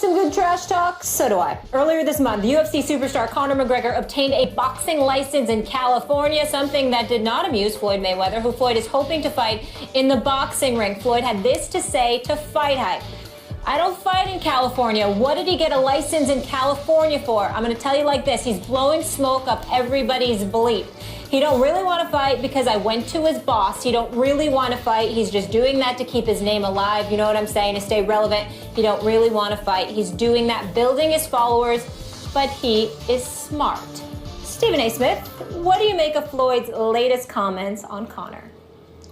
some good trash talk? So do I. Earlier this month, UFC superstar Conor McGregor obtained a boxing license in California, something that did not amuse Floyd Mayweather, who Floyd is hoping to fight in the boxing ring. Floyd had this to say to Fight Hype. I don't fight in California. What did he get a license in California for? I'm going to tell you like this. He's blowing smoke up everybody's bleep. He don't really want to fight because I went to his boss. He don't really want to fight. He's just doing that to keep his name alive. You know what I'm saying? To stay relevant. He don't really want to fight. He's doing that, building his followers, but he is smart. Stephen A. Smith, what do you make of Floyd's latest comments on Conor?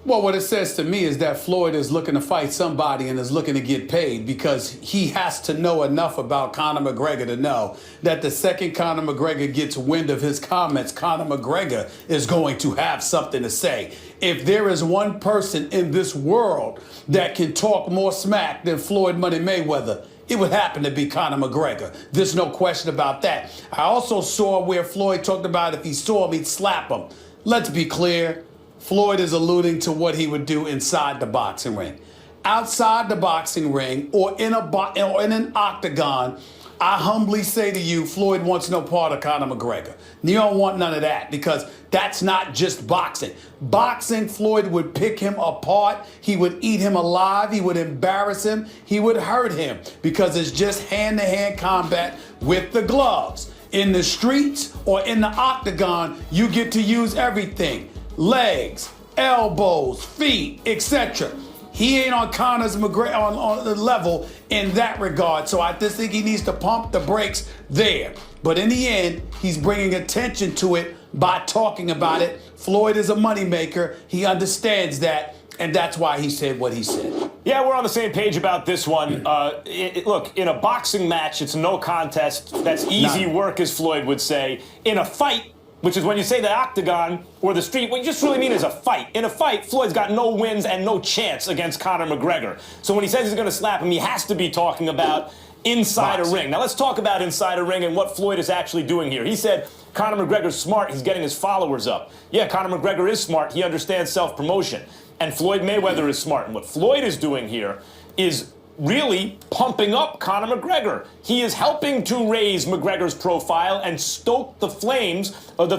Well, what it says to me is that Floyd is looking to fight somebody and is looking to get paid because he has to know enough about Conor McGregor to know that the second Conor McGregor gets wind of his comments, Conor McGregor is going to have something to say. If there is one person in this world that can talk more smack than Floyd Money Mayweather, it would happen to be Conor McGregor. There's no question about that. I also saw where Floyd talked about if he saw him, he'd slap him. Let's be clear. Floyd is alluding to what he would do inside the boxing ring. Outside the boxing ring or in an octagon, I humbly say to you, Floyd wants no part of Conor McGregor. You don't want none of that because that's not just boxing. Boxing, Floyd would pick him apart. He would eat him alive. He would embarrass him. He would hurt him because it's just hand-to-hand combat with the gloves. In the streets or in the octagon, you get to use everything. Legs, elbows, feet, etc. He ain't on Conor's McGregor on the level in that regard. So I just think he needs to pump the brakes there. But in the end, he's bringing attention to it by talking about it. Floyd is a moneymaker. He understands that. And that's why he said what he said. Yeah, we're on the same page about this one. Look, in a boxing match, it's no contest. That's easy work, as Floyd would say. In a fight, which is when you say the octagon or the street, what you just really mean is a fight. In a fight, Floyd's got no wins and no chance against Conor McGregor. So when he says he's going to slap him, he has to be talking about inside a ring. Now let's talk about inside a ring and what Floyd is actually doing here. He said Conor McGregor's smart, he's getting his followers up. Yeah, Conor McGregor is smart, he understands self-promotion. And Floyd Mayweather is smart. And what Floyd is doing here is really pumping up Conor McGregor. He is helping to raise McGregor's profile and stoke the flames of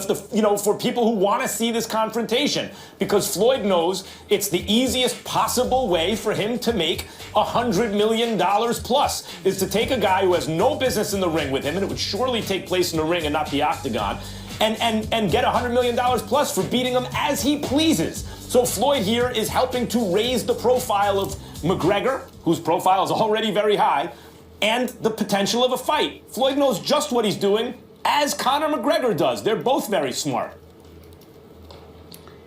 for people who want to see this confrontation, because Floyd knows it's the easiest possible way for him to make $100 million plus is to take a guy who has no business in the ring with him, and it would surely take place in the ring and not the octagon, and get $100 million plus for beating him as he pleases. So Floyd here is helping to raise the profile of McGregor, whose profile is already very high, and the potential of a fight. Floyd knows just what he's doing, as Conor McGregor does. They're both very smart.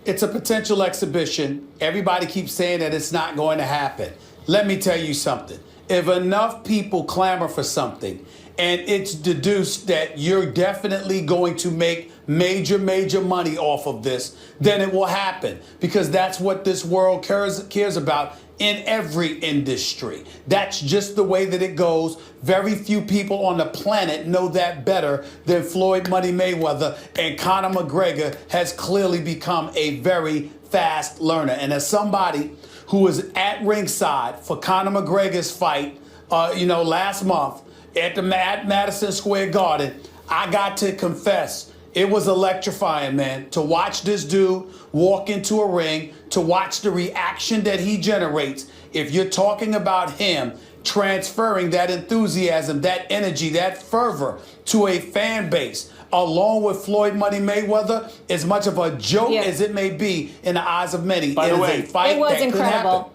It's a potential exhibition. Everybody keeps saying that it's not going to happen. Let me tell you something. If enough people clamor for something, and it's deduced that you're definitely going to make major money off of this, then it will happen, because that's what this world cares about in every industry. That's just the way that it goes. Very few people on the planet know that better than Floyd Money Mayweather, and Conor McGregor has clearly become a very fast learner. And as somebody who was at ringside for Conor McGregor's fight, last month, at Madison Square Garden, I got to confess, it was electrifying, man, to watch this dude walk into a ring, to watch the reaction that he generates. If you're talking about him transferring that enthusiasm, that energy, that fervor to a fan base, along with Floyd Money Mayweather, as much of a joke as it may be in the eyes of many, By the way, a fight it was that incredible. could happen.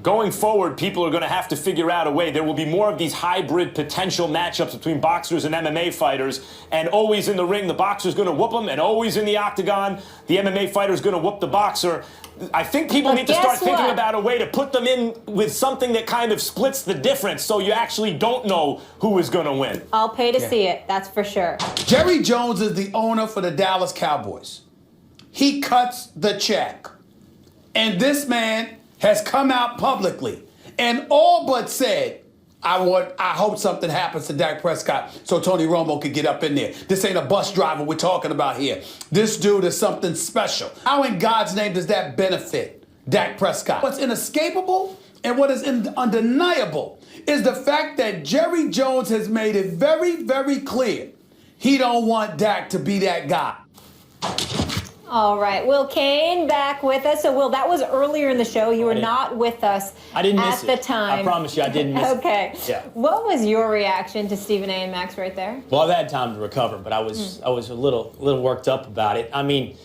Going forward, people are going to have to figure out a way. There will be more of these hybrid potential matchups between boxers and MMA fighters, and always in the ring, the boxer's going to whoop them, and always in the octagon, the MMA fighter's going to whoop the boxer. I think people need to start thinking about a way to put them in with something that kind of splits the difference, so you actually don't know who is going to win. I'll pay to see it, that's for sure. Jerry Jones is the owner for the Dallas Cowboys. He cuts the check. And this man has come out publicly and all but said, I hope something happens to Dak Prescott so Tony Romo could get up in there. This ain't a bus driver we're talking about here. This dude is something special. How in God's name does that benefit Dak Prescott? What's inescapable and what is undeniable is the fact that Jerry Jones has made it very, very clear he don't want Dak to be that guy. All right, Will Kane back with us. So, Will, that was earlier in the show. You were not with us I didn't miss at the time. I promise you, I didn't miss Okay. it. Yeah. What was your reaction to Stephen A. and Max right there? Well, I've had time to recover, but I was a little worked up about it. I mean,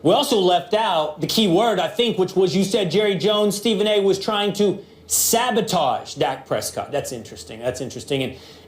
we also left out the key word, I think, which was you said Jerry Jones, Stephen A. was trying to sabotage Dak Prescott. That's interesting.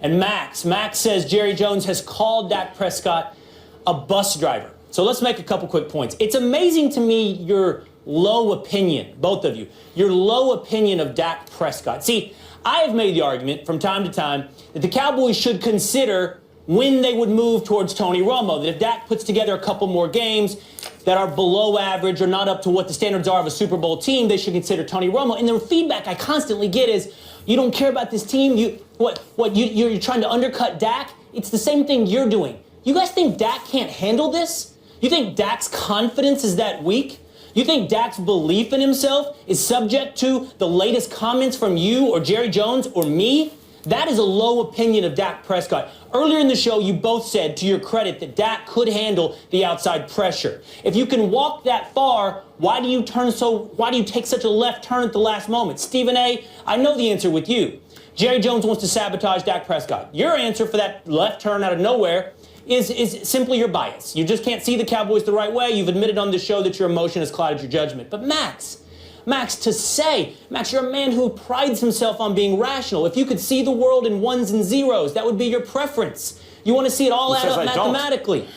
And Max says Jerry Jones has called Dak Prescott a bus driver. So let's make a couple quick points. It's amazing to me your low opinion, both of you, your low opinion of Dak Prescott. See, I have made the argument from time to time that the Cowboys should consider when they would move towards Tony Romo, that if Dak puts together a couple more games that are below average or not up to what the standards are of a Super Bowl team, they should consider Tony Romo. And the feedback I constantly get is, you don't care about this team, you're trying to undercut Dak? It's the same thing you're doing. You guys think Dak can't handle this? You think Dak's confidence is that weak? You think Dak's belief in himself is subject to the latest comments from you or Jerry Jones or me? That is a low opinion of Dak Prescott. Earlier in the show, you both said, to your credit, that Dak could handle the outside pressure. If you can walk that far, why do you take such a left turn at the last moment? Stephen A., I know the answer with you. Jerry Jones wants to sabotage Dak Prescott. Your answer for that left turn out of nowhere is simply your bias. You just can't see the Cowboys the right way. You've admitted on the show that your emotion has clouded your judgment. But Max, you're a man who prides himself on being rational. If you could see the world in ones and zeros, that would be your preference. You want to see it all add up mathematically.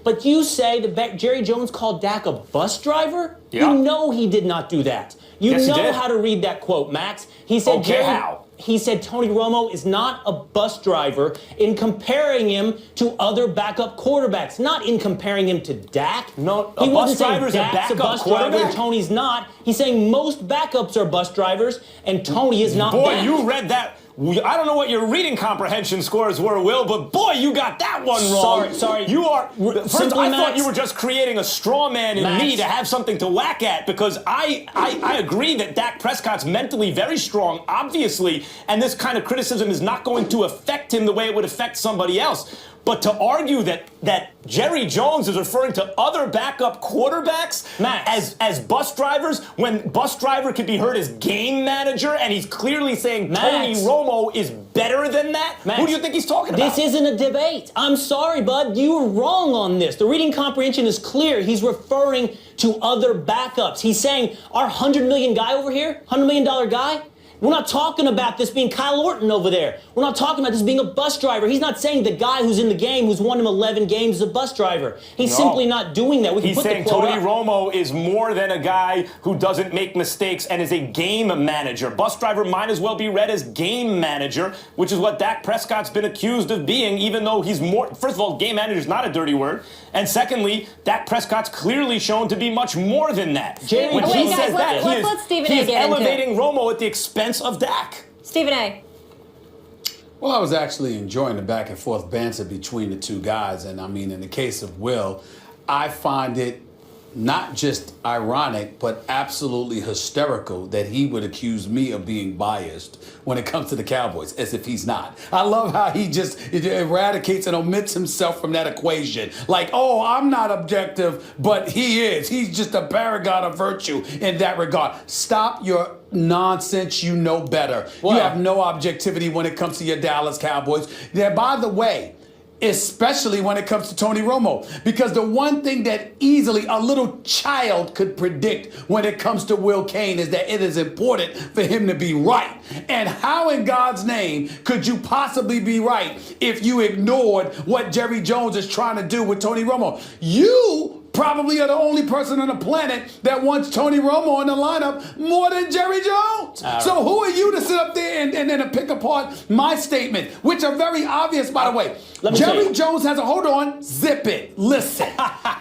But you say that Jerry Jones called Dak a bus driver? Yeah. You know he did not do that. You know how to read that quote, Max. He said He said Tony Romo is not a bus driver in comparing him to other backup quarterbacks, not in comparing him to Dak. No, a bus driver is a backup quarterback. Tony's not. He's saying most backups are bus drivers, and Tony is not. Boy, that. you read that. I don't know what your reading comprehension scores were, Will, but boy, you got that one wrong. Sorry. You are. First, I thought you were just creating a straw man in me to have something to whack at, because I agree that Dak Prescott's mentally very strong, obviously, and this kind of criticism is not going to affect him the way it would affect somebody else. But to argue that Jerry Jones is referring to other backup quarterbacks as bus drivers, when bus driver could be heard as game manager, and he's clearly saying Tony Romo is better than that? Who do you think he's talking about? This isn't a debate. I'm sorry, bud. You were wrong on this. The reading comprehension is clear. He's referring to other backups. He's saying our $100 million guy over here, $100 million guy, we're not talking about this being Kyle Orton over there. We're not talking about this being a bus driver. He's not saying the guy who's in the game, who's won him 11 games, is a bus driver. He's simply not doing that. He's saying Tony Romo is more than a guy who doesn't make mistakes and is a game manager. Bus driver might as well be read as game manager, which is what Dak Prescott's been accused of being, even though he's more. First of all, game manager is not a dirty word. And secondly, Dak Prescott's clearly shown to be much more than that. When he says that, he is elevating Romo at the expense of Dak. Stephen A. Well, I was actually enjoying the back and forth banter between the two guys. And I mean, in the case of Will, I find it not just ironic, but absolutely hysterical that he would accuse me of being biased when it comes to the Cowboys, as if he's not. I love how he just eradicates and omits himself from that equation. Like, oh, I'm not objective, but he is. He's just a paragon of virtue in that regard. Stop your nonsense. You know better. You have no objectivity when it comes to your Dallas Cowboys. Yeah, by the way, especially when it comes to Tony Romo. Because the one thing that easily a little child could predict when it comes to Will Kane is that it is important for him to be right. And how in God's name could you possibly be right if you ignored what Jerry Jones is trying to do with Tony Romo? You probably are the only person on the planet that wants Tony Romo in the lineup more than Jerry Jones. So who are you to sit up there and pick apart my statement, which are very obvious, by the way. Jerry Jones has a, hold on, zip it, listen.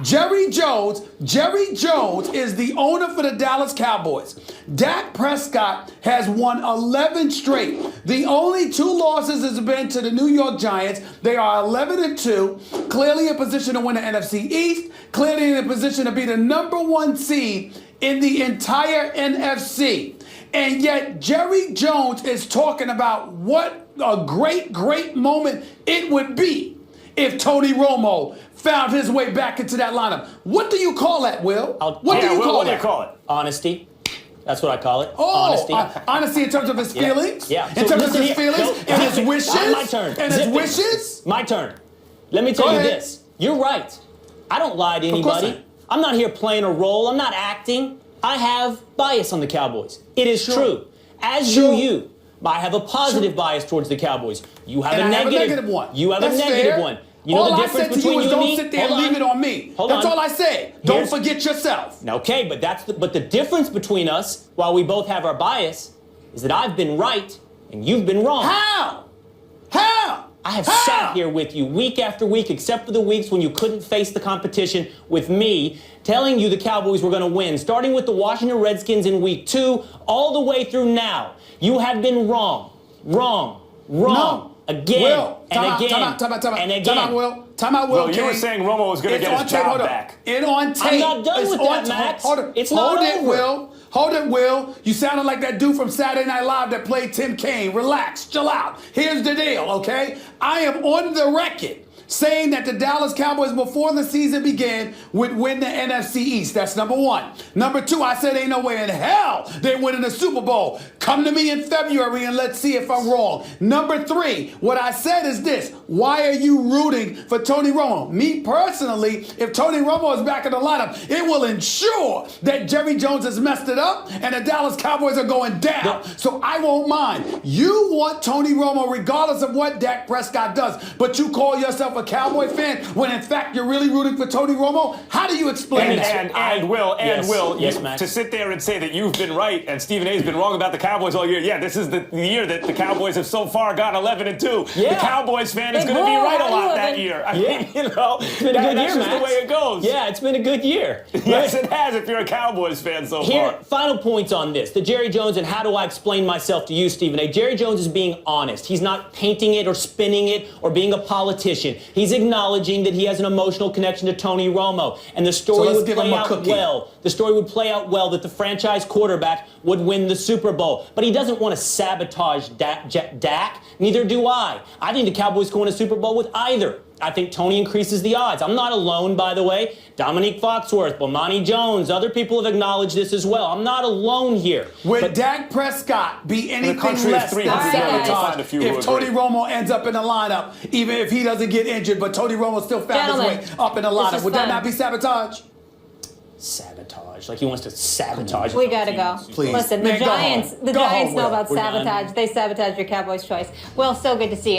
Jerry Jones is the owner for the Dallas Cowboys. Dak Prescott has won 11 straight. The only 2 losses has been to the New York Giants. They are 11-2, clearly in position to win the NFC East, clearly in a position to be the #1 seed in the entire NFC. And yet Jerry Jones is talking about what a great, great moment it would be if Tony Romo found his way back into that lineup. What do you call that, Will? What do you call it? Honesty. That's what I call it. Oh, Honesty. Honesty in terms of his feelings? Yeah. In terms of his feelings and his wishes? My turn. And his wishes? My turn. Let me tell you this. You're right. I don't lie to anybody. I'm not here playing a role. I'm not acting. I have bias on the Cowboys. It is true. As do you. I have a positive bias towards the Cowboys. You have a negative one. You have a negative one. You know the difference between you and me? Don't sit there and leave it on me. That's all I said. Don't forget yourself. Okay, but the difference between us, while we both have our bias, is that I've been right and you've been wrong. How? I have sat here with you week after week, except for the weeks when you couldn't face the competition with me, telling you the Cowboys were going to win, starting with the Washington Redskins in week 2, all the way through now. You have been wrong. No. Again, Will, and again, and again. Time out, Will. Well, you were saying Romo was going to get his job back. It's on tape. I'm not done with that, Max. It's not over. Hold it, Will. You sounded like that dude from Saturday Night Live that played Tim Kaine. Relax, chill out. Here's the deal, okay? I am on the record saying that the Dallas Cowboys, before the season began, would win the NFC East. That's number one. Number two, I said ain't no way in hell they're winning the Super Bowl. Come to me in February and let's see if I'm wrong. Number three, what I said is this. Why are you rooting for Tony Romo? Me personally, if Tony Romo is back in the lineup, it will ensure that Jerry Jones has messed it up and the Dallas Cowboys are going down. So I won't mind. You want Tony Romo regardless of what Dak Prescott does, but you call yourself a Cowboy fan when in fact you're really rooting for Tony Romo? How do you explain that? And Will, Max. to sit there and say that you've been right and Stephen A's been wrong about the Cowboys all year. Yeah, this is the year that the Cowboys have so far gone 11-2. Yeah. The Cowboys fan is going to be right a lot that year. I mean, you know, it's been a good year, that's just Max. the way it goes. Yeah, it's been a good year. Yes, it has if you're a Cowboys fan so far. Final points on this. The Jerry Jones and how do I explain myself to you, Stephen A. Jerry Jones is being honest. He's not painting it or spinning it or being a politician. He's acknowledging that he has an emotional connection to Tony Romo. And the story would play out well. The story would play out well that the franchise quarterback would win the Super Bowl. But he doesn't want to sabotage Dak. Neither do I. I think the Cowboys can win a Super Bowl with either. I think Tony increases the odds. I'm not alone, by the way. Dominique Foxworth, Bomani Jones, other people have acknowledged this as well. I'm not alone here. Would Dak Prescott be anything less than sabotage if Tony Romo ends up in the lineup, even if he doesn't get injured, but Tony Romo still found his way up in the lineup? Would that not be sabotage? Sabotage. Like he wants to sabotage. We gotta go. Please. Listen, the Giants know about sabotage. They sabotage your Cowboys choice. Well, so good to see you.